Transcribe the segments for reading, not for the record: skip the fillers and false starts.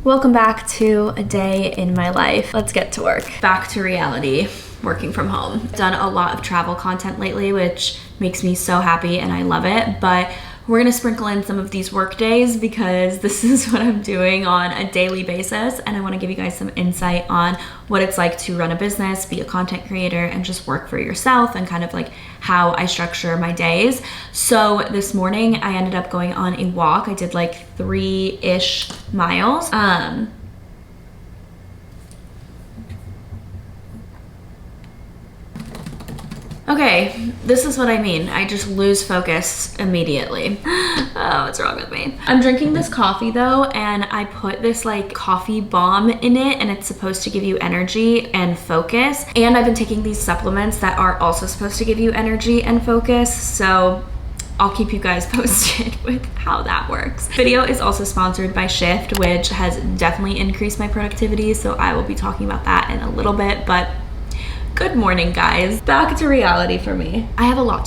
Welcome back to a day in my life. Let's get to work. Back to reality, working from home. I've done a lot of travel content lately, which makes me so happy and I love it, but we're gonna sprinkle in some of these work days because this is what I'm doing on a daily basis, and I wanna give you guys some insight on what it's like to run a business, be a content creator, and just work for yourself, and kind of like how I structure my days. So this morning I ended up going on a walk. I did like 3-ish miles. Okay, this is what I mean. I just lose focus immediately. Oh, what's wrong with me? I'm drinking this coffee though, and I put this like coffee bomb in it, and it's supposed to give you energy and focus. And I've been taking these supplements that are also supposed to give you energy and focus. So I'll keep you guys posted with how that works. Video is also sponsored by Shift, which has definitely increased my productivity. So I will be talking about that in a little bit, but good morning, guys. Back to reality for me. I have a lot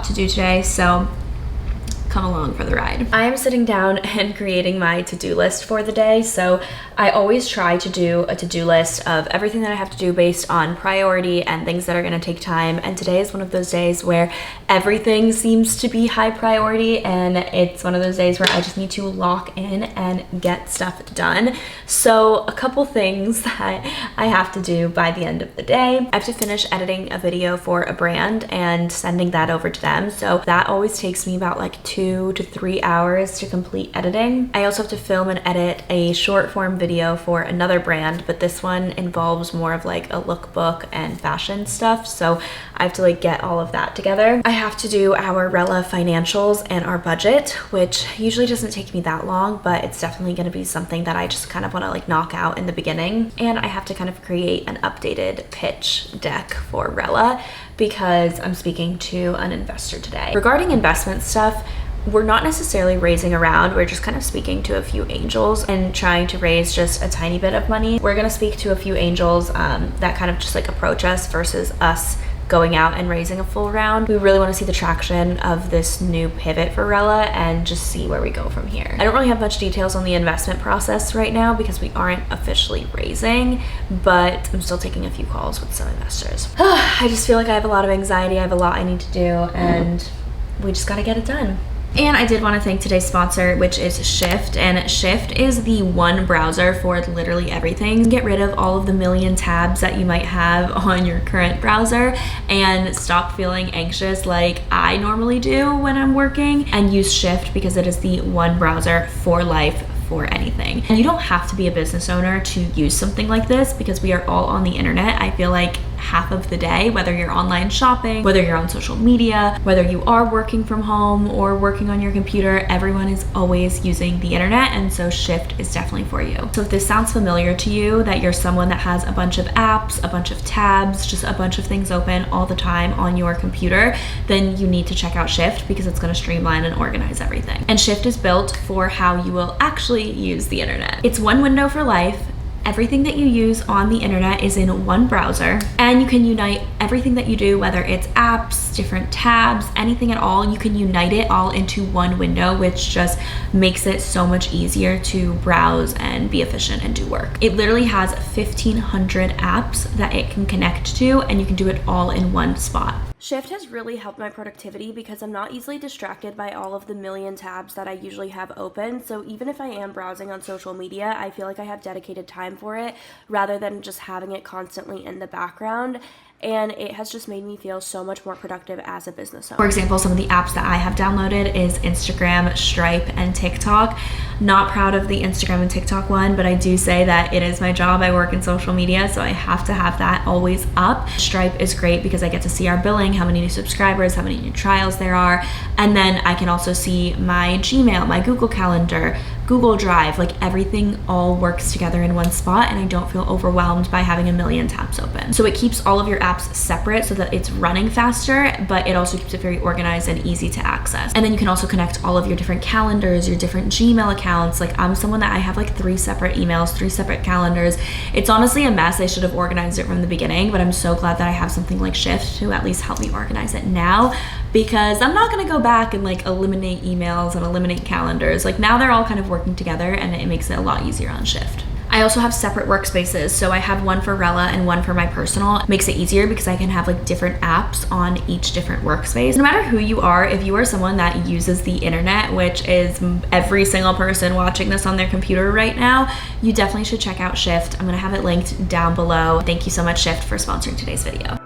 to do today, so come along for the ride. I am sitting down and creating my to-do list for the day. So I always try to do a to-do list of everything that I have to do based on priority and things that are gonna take time. And today is one of those days where everything seems to be high priority, and it's one of those days where I just need to lock in and get stuff done. So a couple things that I have to do by the end of the day. I have to finish editing a video for a brand and sending that over to them. So that always takes me about like 2 to 3 hours to complete editing. I also have to film and edit a short form video for another brand, but this one involves more of like a lookbook and fashion stuff. So I have to like get all of that together. I have to do our Rella financials and our budget, which usually doesn't take me that long, but it's definitely going to be something that I just kind of want to like knock out in the beginning. And I have to kind of create an updated pitch deck for Rella because I'm speaking to an investor today. Regarding investment stuff, we're not necessarily raising a round, we're just kind of speaking to a few angels and trying to raise just a tiny bit of money. We're gonna speak to a few angels that kind of just like approach us versus us going out and raising a full round. We really want to see the traction of this new pivot for Rella and just see where we go from here. I don't really have much details on the investment process right now because we aren't officially raising, but I'm still taking a few calls with some investors. I just feel like I have a lot of anxiety, I have a lot I need to do, and we just gotta get it done. And I did want to thank today's sponsor, which is Shift. And Shift is the one browser for literally everything. Get rid of all of the million tabs that you might have on your current browser and stop feeling anxious like I normally do when I'm working, and use Shift because it is the one browser for life, for anything. And you don't have to be a business owner to use something like this because we are all on the internet. I feel like half of the day, whether you're online shopping, whether you're on social media, whether you are working from home or working on your computer, everyone is always using the internet, and so Shift is definitely for you. So if this sounds familiar to you, that you're someone that has a bunch of apps, a bunch of tabs, just a bunch of things open all the time on your computer, then you need to check out Shift because it's going to streamline and organize everything. And Shift is built for how you will actually use the internet. It's one window for life. Everything that you use on the internet is in one browser, and you can unite everything that you do, whether it's apps, different tabs, anything at all. You can unite it all into one window, which just makes it so much easier to browse and be efficient and do work. It literally has 1,500 apps that it can connect to, and you can do it all in one spot. Shift has really helped my productivity because I'm not easily distracted by all of the million tabs that I usually have open. So even if I am browsing on social media, I feel like I have dedicated time for it rather than just having it constantly in the background. And it has just made me feel so much more productive as a business owner. For example, some of the apps that I have downloaded is Instagram, Stripe, and TikTok. Not proud of the Instagram and TikTok one, but I do say that it is my job. I work in social media, so I have to have that always up. Stripe is great because I get to see our billing, how many new subscribers, how many new trials there are. And then I can also see my Gmail, my Google Calendar, Google Drive, like everything all works together in one spot, and I don't feel overwhelmed by having a million tabs open. So it keeps all of your apps separate so that it's running faster, but it also keeps it very organized and easy to access. And then you can also connect all of your different calendars, your different Gmail accounts. Like I'm someone that I have like 3 separate emails, 3 separate calendars. It's honestly a mess. I should have organized it from the beginning, but I'm so glad that I have something like Shift to at least help me organize it now, because I'm not gonna go back and like eliminate emails and eliminate calendars. Like now they're all kind of working together, and it makes it a lot easier on shift. I also have separate workspaces. So I have one for Rella and one for my personal. It makes it easier because I can have like different apps on each different workspace. No matter who you are, if you are someone that uses the internet, which is every single person watching this on their computer right now, you definitely should check out Shift. I'm gonna have it linked down below. Thank you so much, Shift, for sponsoring today's video.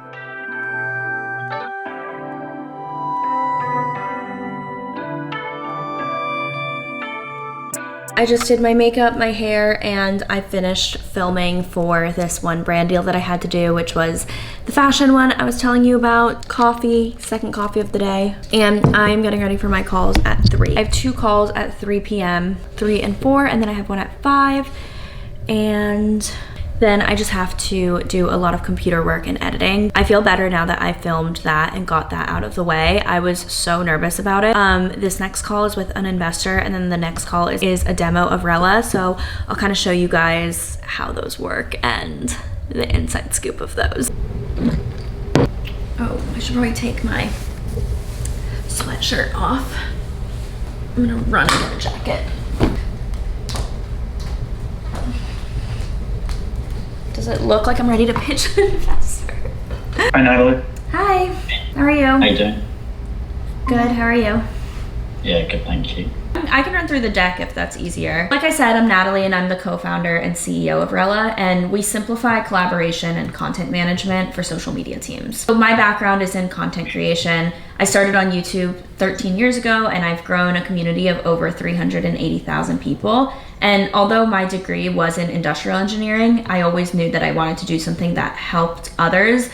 I just did my makeup, my hair, and I finished filming for this one brand deal that I had to do, which was the fashion one I was telling you about. Coffee, second coffee of the day. And I'm getting ready for my calls at 3. I have 2 calls at 3 p.m., 3 and 4, and then I have one at 5. And then I just have to do a lot of computer work and editing. I feel better now that I filmed that and got that out of the way. I was so nervous about it. This next call is with an investor, and then the next call is a demo of Rella. So I'll kind of show you guys how those work and the inside scoop of those. Oh, I should probably take my sweatshirt off. I'm gonna run and get a jacket. Does it look like I'm ready to pitch an investor? Hi, Natalie. Hi, how are you? How you doing? Good, how are you? Yeah, good, thank you. I can run through the deck if that's easier. Like I said, I'm Natalie and I'm the co-founder and CEO of Rella, and we simplify collaboration and content management for social media teams. So my background is in content creation. I started on YouTube 13 years ago, and I've grown a community of over 380,000 people. And although my degree was in industrial engineering, I always knew that I wanted to do something that helped others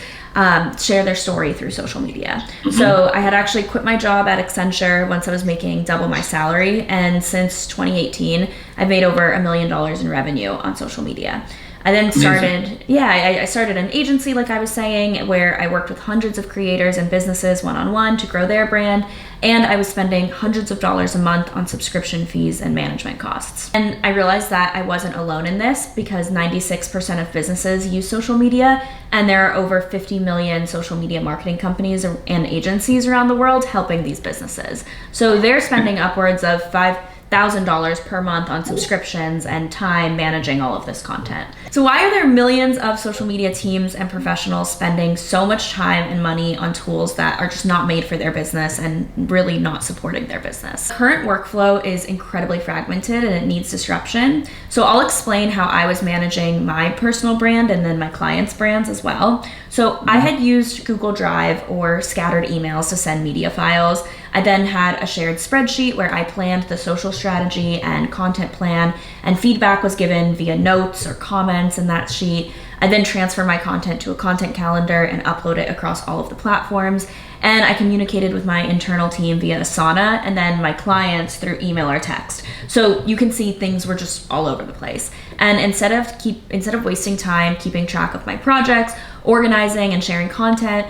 share their story through social media. So I had actually quit my job at Accenture once I was making double my salary. And since 2018, I've made over $1 million in revenue on social media. I then started, I started an agency, like I was saying, where I worked with hundreds of creators and businesses one-on-one to grow their brand. And I was spending hundreds of dollars a month on subscription fees and management costs. And I realized that I wasn't alone in this because 96% of businesses use social media, and there are over 50 million social media marketing companies and agencies around the world helping these businesses. So they're spending upwards of $5,000 per month on subscriptions and time managing all of this content. So why are there millions of social media teams and professionals spending so much time and money on tools that are just not made for their business and really not supporting their business? Current workflow is incredibly fragmented and it needs disruption. So I'll explain how I was managing my personal brand and then my clients' brands as well. So I had used Google Drive or scattered emails to send media files. I then had a shared spreadsheet where I planned the social strategy and content plan, and feedback was given via notes or comments in that sheet. I then transfer my content to a content calendar and upload it across all of the platforms. And I communicated with my internal team via Asana, and then my clients through email or text. So you can see things were just all over the place. And instead of wasting time keeping track of my projects, organizing and sharing content,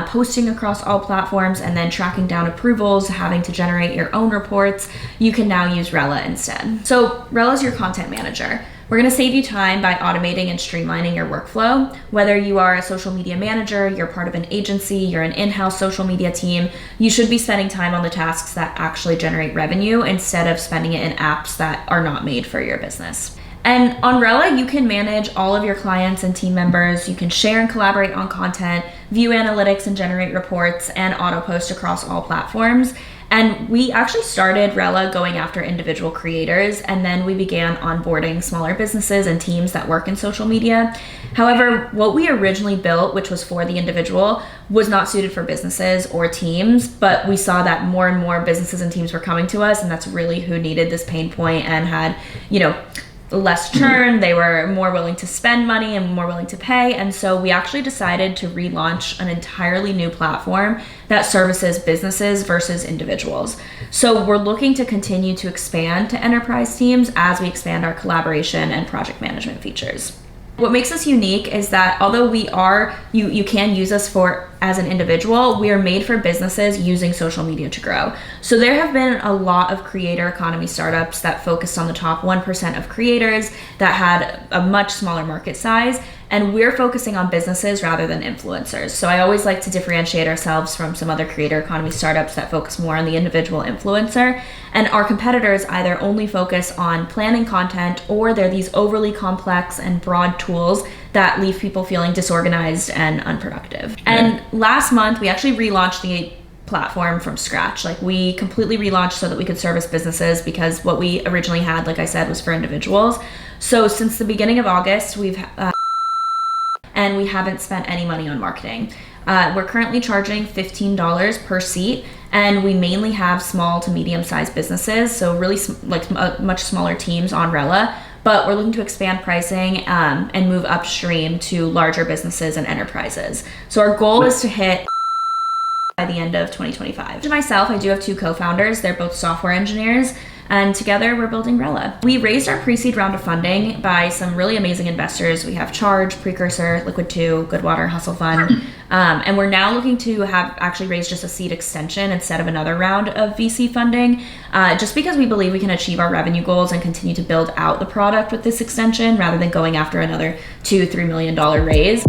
posting across all platforms, and then tracking down approvals, having to generate your own reports, you can now use Rella instead. So Rella is your content manager. We're gonna save you time by automating and streamlining your workflow. Whether you are a social media manager, you're part of an agency, you're an in-house social media team, you should be spending time on the tasks that actually generate revenue instead of spending it in apps that are not made for your business. And on Rella, you can manage all of your clients and team members. You can share and collaborate on content, view analytics and generate reports, and auto post across all platforms. And we actually started Rella going after individual creators, and then we began onboarding smaller businesses and teams that work in social media. However, what we originally built, which was for the individual, was not suited for businesses or teams, but we saw that more and more businesses and teams were coming to us, and that's really who needed this pain point and had, less churn. They were more willing to spend money and more willing to pay. And so we actually decided to relaunch an entirely new platform that services businesses versus individuals. So we're looking to continue to expand to enterprise teams as we expand our collaboration and project management features. What makes us unique is that although you can use us as an individual, we are made for businesses using social media to grow. So there have been a lot of creator economy startups that focused on the top 1% of creators that had a much smaller market size. and we're focusing on businesses rather than influencers. So I always like to differentiate ourselves from some other creator economy startups that focus more on the individual influencer. And our competitors either only focus on planning content, or they're these overly complex and broad tools that leave people feeling disorganized and unproductive. And last month, we actually relaunched the platform from scratch. Like, we completely relaunched so that we could service businesses, because what we originally had, like I said, was for individuals. So since the beginning of August, and we haven't spent any money on marketing. We're currently charging $15 per seat, and we mainly have small to medium-sized businesses, so really much smaller teams on Rella. But we're looking to expand pricing and move upstream to larger businesses and enterprises. So our goal is to hit by the end of 2025. To myself, I do have two co-founders. They're both software engineers, and together we're building Rella. We raised our pre-seed round of funding by some really amazing investors. We have Charge, Precursor, Liquid 2, Goodwater, Hustle Fund, and we're now looking to have actually raised just a seed extension instead of another round of VC funding, just because we believe we can achieve our revenue goals and continue to build out the product with this extension rather than going after another $2-3 million raise.